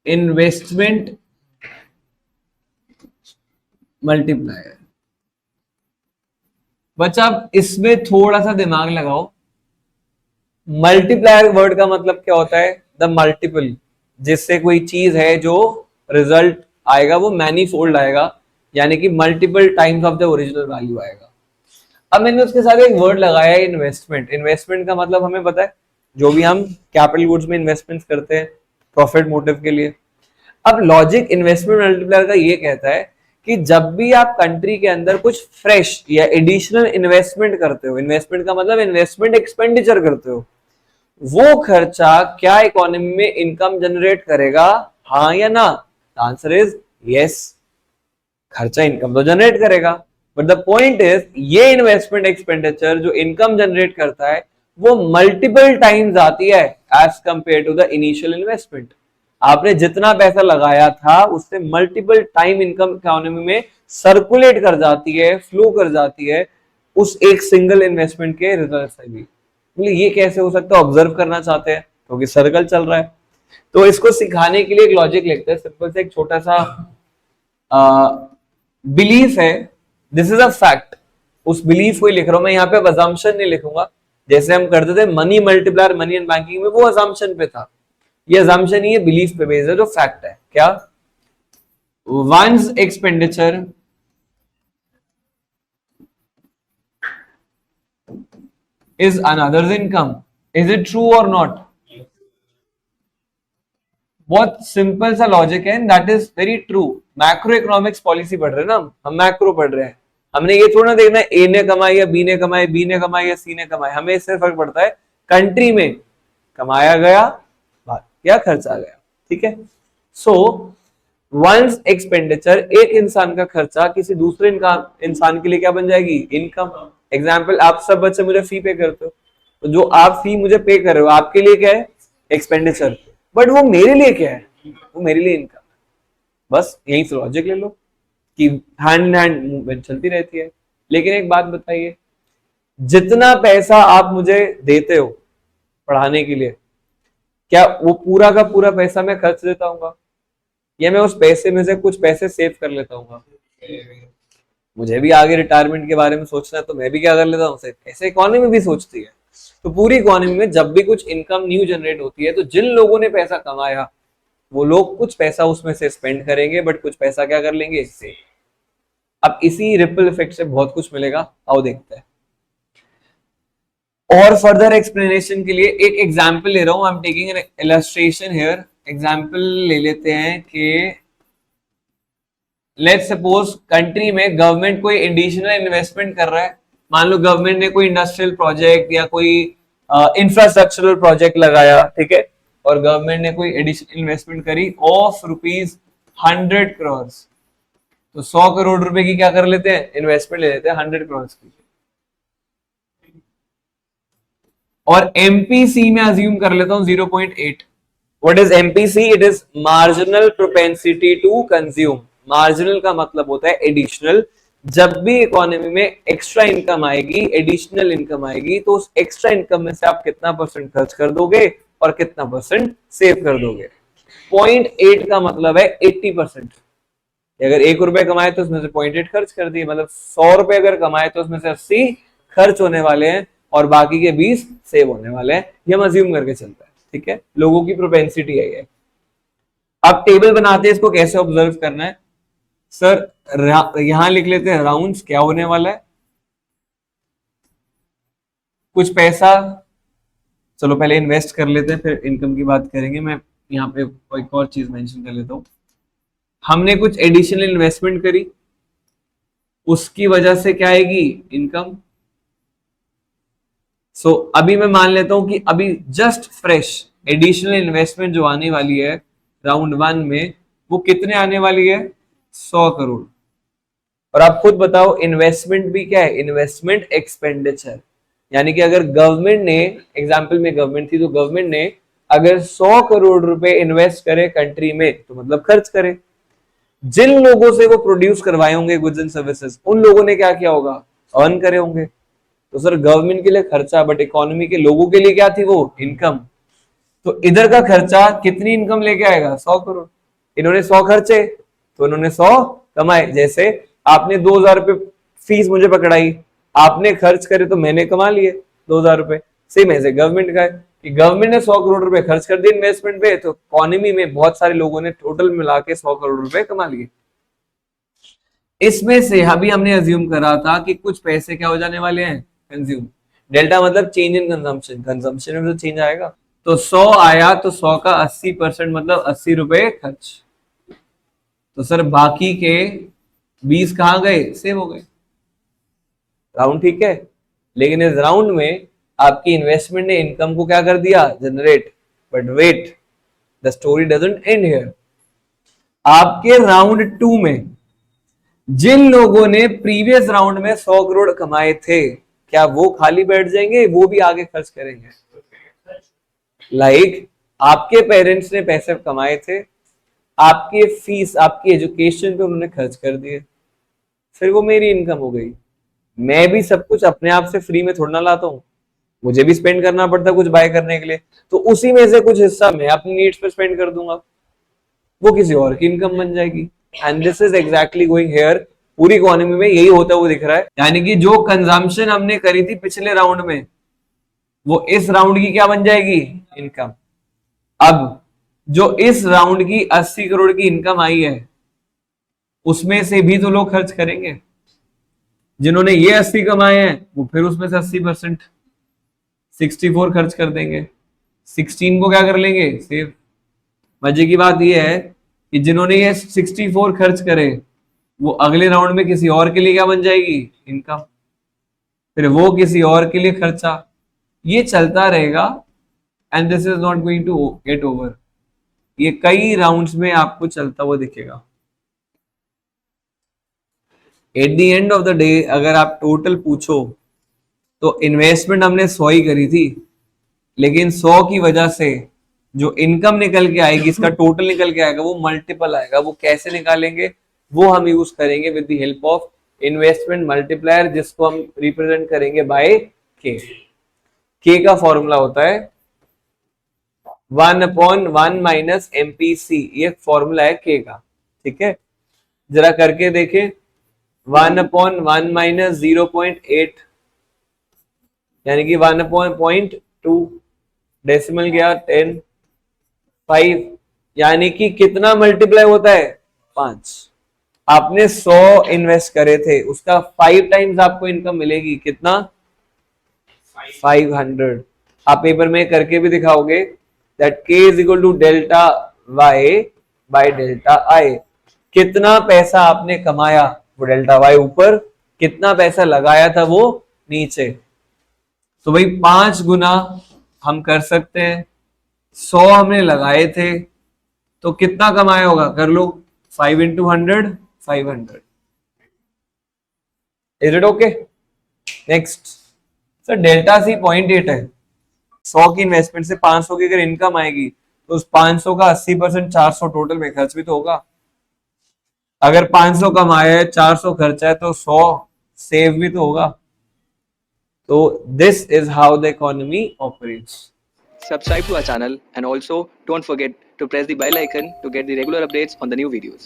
Investment multiplier. बच्चा अब इसमें थोड़ा सा दिमाग लगाओ। मल्टीप्लायर वर्ड का मतलब क्या होता है? द मल्टीपल, जिससे कोई चीज है जो रिजल्ट आएगा वो मैनीफोल्ड आएगा, यानी कि multiple times of the original value आएगा। अब मैंने उसके साथ एक वर्ड लगाया है इन्वेस्टमेंट। इन्वेस्टमेंट का मतलब हमें पता है, जो भी हम कैपिटल गुड्स में इन्वेस्टमेंट करते हैं प्रॉफिट मोटिव के लिए। अब लॉजिक इन्वेस्टमेंट मल्टीप्लायर का ये कहता है कि जब भी आप कंट्री के अंदर कुछ फ्रेश या एडिशनल इन्वेस्टमेंट करते हो, इन्वेस्टमेंट का मतलब इन्वेस्टमेंट एक्सपेंडिचर करते हो, वो खर्चा क्या इकोनॉमी में इनकम जनरेट करेगा, हाँ या ना? आंसर इज यस, खर्चा इनकम तो जनरेट करेगा। बट द पॉइंट इज, ये इन्वेस्टमेंट एक्सपेंडिचर जो इनकम जनरेट करता है वो मल्टीपल टाइम्स आती है as compare to the initial investment. आपने जितना पैसा लगाया था उससे मल्टीपल टाइम इनकम इकोनॉमी में सर्कुलेट कर जाती है, फ्लो कर जाती है उस एक सिंगल इन्वेस्टमेंट के रिजल्ट से भी। ये कैसे हो सकता है? ऑब्जर्व करना चाहते हैं क्योंकि सर्कल चल रहा है। तो इसको सिखाने के लिए एक लॉजिक लिखते हैं, सिंपल से एक छोटा सा बिलीफ है, दिस इज अ फैक्ट। उस बिलीफ को ही लिख रहा हूं मैं, यहाँ पे अजम्पशन नहीं लिखूंगा जैसे हम करते थे money multiplier money and banking में, वो अजम्पशन पे था। ये अजम्पशन ही है, बिलीफ पे बेस्ड है, जो फैक्ट है। क्या? Once expenditure is another's income. Is it true or not? बहुत सिंपल सा लॉजिक है, that is very true. Macroeconomics policy पढ़ रहे हैं ना हम मैक्रो पढ़ रहे हैं। हमने ये थोड़ा ना देखना ए ने कमाई या बी ने कमाई, बी ने कमाई या सी ने कमाई, हमें इससे फर्क पड़ता है कंट्री में कमाया गया या खर्चा गया। ठीक है, सो वंस एक्सपेंडिचर, एक इंसान का खर्चा किसी दूसरे इंसान के लिए क्या बन जाएगी? इनकम। एग्जाम्पल, आप सब बच्चे मुझे फी पे करते हो, तो जो आप फी मुझे पे कर रहे हो आपके लिए क्या है? एक्सपेंडिचर। बट वो मेरे लिए क्या है? वो मेरे लिए इनकम। बस यही से लॉजिक ले लो कि हैंड इन हैंड मूवमेंट चलती रहती है। लेकिन एक बात बताइए, जितना पैसा आप मुझे देते हो पढ़ाने के लिए, क्या वो पूरा का पूरा पैसा मैं खर्च देता हूँ या मैं उस पैसे में से कुछ पैसे सेव कर लेता हूँ? मुझे भी आगे रिटायरमेंट के बारे में सोचना है, तो मैं भी क्या कर लेता हूँ, ऐसे इकोनॉमी भी सोचती है। तो पूरी इकोनॉमी में जब भी कुछ इनकम न्यू जनरेट होती है, तो जिन लोगों ने पैसा कमाया वो लोग कुछ पैसा उसमें से स्पेंड करेंगे, बट कुछ पैसा क्या कर लेंगे इससे। अब इसी रिपल इफेक्ट से बहुत कुछ मिलेगा, आओ देखते हैं। और फर्दर एक्सप्लेनेशन के लिए एक एग्जाम्पल ले रहा हूं, I am taking an illustration here. Example ले लेते हैं कि लेट्स सपोज कंट्री में गवर्नमेंट कोई एडिशनल इन्वेस्टमेंट कर रहा है। मान लो गवर्नमेंट ने कोई इंडस्ट्रियल प्रोजेक्ट या कोई इंफ्रास्ट्रक्चरल प्रोजेक्ट लगाया, ठीक है, और गवर्नमेंट ने कोई एडिशनल इन्वेस्टमेंट करी ऑफ ₹100 करोड़। तो 100 करोड़ रुपए की क्या कर लेते हैं? इन्वेस्टमेंट ले लेते हैं 100 करोड़ की। और एमपीसी में अज्यूम कर लेता हूं 0.8। What is MPC? It is marginal propensity to consume. Marginal का मतलब होता है एडिशनल। जब भी इकोनॉमी में एक्स्ट्रा इनकम आएगी, एडिशनल इनकम आएगी, तो उस एक्स्ट्रा इनकम में से आप कितना परसेंट खर्च कर दोगे और कितना परसेंट सेव कर दोगे। 0.8 का मतलब है 80%। अगर ₹1 कमाए तो उसमें से 0.8 खर्च कर दिए, मतलब ₹100 अगर कमाए तो उसमें से 80 खर्च होने वाले हैं और बाकी के 20 सेव होने वाले हैं। ये हम अज्यूम करके चलते हैं, ठीक है, लोगों की प्रोपेंसिटी है ये। अब टेबल बनाते हैं, इसको कैसे ऑब्जर्व करना है। सर यहां लिख लेते हैं राउंड्स, क्या होने वाला है, कुछ पैसा, चलो पहले इन्वेस्ट कर लेते हैं फिर इनकम की बात करेंगे। मैं यहाँ पे एक और चीज मेंशन कर लेता हूं। हमने कुछ एडिशनल इन्वेस्टमेंट करी, उसकी वजह से क्या आएगी? इनकम। सो अभी मैं मान लेता हूं कि अभी जस्ट फ्रेश एडिशनल इन्वेस्टमेंट जो आने वाली है राउंड 1 में, वो कितने आने वाली है? 100 करोड़। और आप खुद बताओ, इन्वेस्टमेंट भी क्या है? Investment expenditure. यानी कि अगर गवर्नमेंट ने, एग्जाम्पल में गवर्नमेंट थी, तो गवर्नमेंट ने अगर 100 करोड़ रुपए इन्वेस्ट करे कंट्री में, तो मतलब खर्च करे। जिन लोगों से वो प्रोड्यूस करवाए होंगे गुड्स एंड सर्विसेज, उन लोगों ने क्या किया होगा? अर्न करे होंगे। तो सर गवर्नमेंट के लिए खर्चा, बट इकोनॉमी के लोगों के लिए क्या थी? वो इनकम। तो इधर का खर्चा कितनी इनकम लेके आएगा? 100 करोड़। इन्होंने 100 खर्चे तो इन्होंने 100 कमाए। जैसे आपने 2000 रुपए फीस मुझे पकड़ाई, आपने खर्च करे तो मैंने कमा लिए 2000 रुपए। सेम ऐसे गवर्नमेंट का है कि गवर्नमेंट ने 100 करोड़ रुपए खर्च कर दिए इन्वेस्टमेंट पे, तो इकोनॉमी में बहुत सारे लोगों ने टोटल मिला के 100 करोड़ रुपए कमा लिए। इसमें से अभी हमने अज्यूम करा था कि कुछ पैसे क्या हो जाने वाले हैं, कंज्यूम। डेल्टा मतलब चेंज इन कंजम्पशन, कंजम्पशन में तो चेंज आएगा। तो 100 आया तो 100 का 80% मतलब 80 रुपए खर्च। तो सर बाकी के 20 कहां गए, सेव हो गए। राउंड ठीक है, लेकिन इस राउंड में आपकी इन्वेस्टमेंट ने इनकम को क्या कर दिया, generate. But wait, the story doesn't end here. आपके राउंड 2 में जिन लोगों ने प्रीवियस राउंड में 100 करोड़ कमाए थे, क्या वो खाली बैठ जाएंगे, वो भी आगे खर्च करेंगे। लाइक आपके पेरेंट्स ने पैसे कमाए थे, आपके फीस आपकी एजुकेशन पे उन्होंने खर्च कर दिए, फिर वो मेरी इनकम हो गई। मैं भी सब कुछ अपने आप से फ्री में थोड़ा ना लाता हूँ, मुझे भी स्पेंड करना पड़ता है कुछ बाय करने के लिए। तो उसी में से कुछ हिस्सा मैं अपनी नीड्स पे स्पेंड कर दूंगा, वो किसी और की इनकम बन जाएगी। And this is exactly going here. पूरी इकोनॉमी में यही होता हुआ दिख रहा है। यानी कि जो कंजम्पशन हमने करी थी पिछले राउंड में, वो इस राउंड की क्या बन जाएगी, इनकम। अब जो इस राउंड की 80 करोड़ की इनकम आई है, उसमें से भी तो लोग खर्च करेंगे। जिन्होंने ये 80 कमाए हैं वो फिर उसमें से 80% 64 खर्च कर देंगे, 16 को क्या कर लेंगे, सेव। मजे की बात यह है कि जिन्होंने ये 64 खर्च करे, वो अगले राउंड में किसी और के लिए क्या बन जाएगी, इनकम। फिर वो किसी और के लिए खर्चा, ये चलता रहेगा। And this is not going to get over. ये कई राउंड्स में आपको चलता हुआ दिखेगा। At the end of the day अगर आप टोटल पूछो तो इन्वेस्टमेंट हमने 100 ही करी थी, लेकिन 100 की वजह से जो इनकम निकल के आएगी, इसका टोटल निकल के आएगा, वो मल्टीपल आएगा। वो कैसे निकालेंगे, वो हम यूज करेंगे with the help of investment multiplier, जिसको हम रिप्रेजेंट करेंगे बाय के। के का फॉर्मूला होता है 1/1 माइनस MPC, ये फॉर्मूला है के का। ठीक है, जरा करके देखें। 1/1 माइनस 0.8 यानी कि 1/0.2, डेसिमल गया 10, 5 यानी कि कितना मल्टीप्लाई होता है, 5। आपने 100 इन्वेस्ट करे थे, उसका 5 टाइम्स आपको इनकम मिलेगी, कितना, 500। आप पेपर में करके भी दिखाओगे that k is equal to delta y by delta i। कितना पैसा आपने कमाया, वो डेल्टा y ऊपर, कितना पैसा लगाया था वो नीचे। तो भाई 5 गुना हम कर सकते हैं। 100 हमने लगाए थे तो कितना कमाया होगा, कर लो, 5 into 100, 500। Is it okay. Next sir, delta C 0.8 है। 100 की इन्वेस्टमेंट से 500 की अगर इनकम आएगी तो उस 500 का 80% 400 टोटल में खर्च भी तो होगा। अगर 500 कमाया है, 400 खर्चा है, तो 100 सेव भी तो होगा। तो this is how the economy operates. Subscribe to our channel and also don't forget to press the bell icon to get the regular updates on the new videos.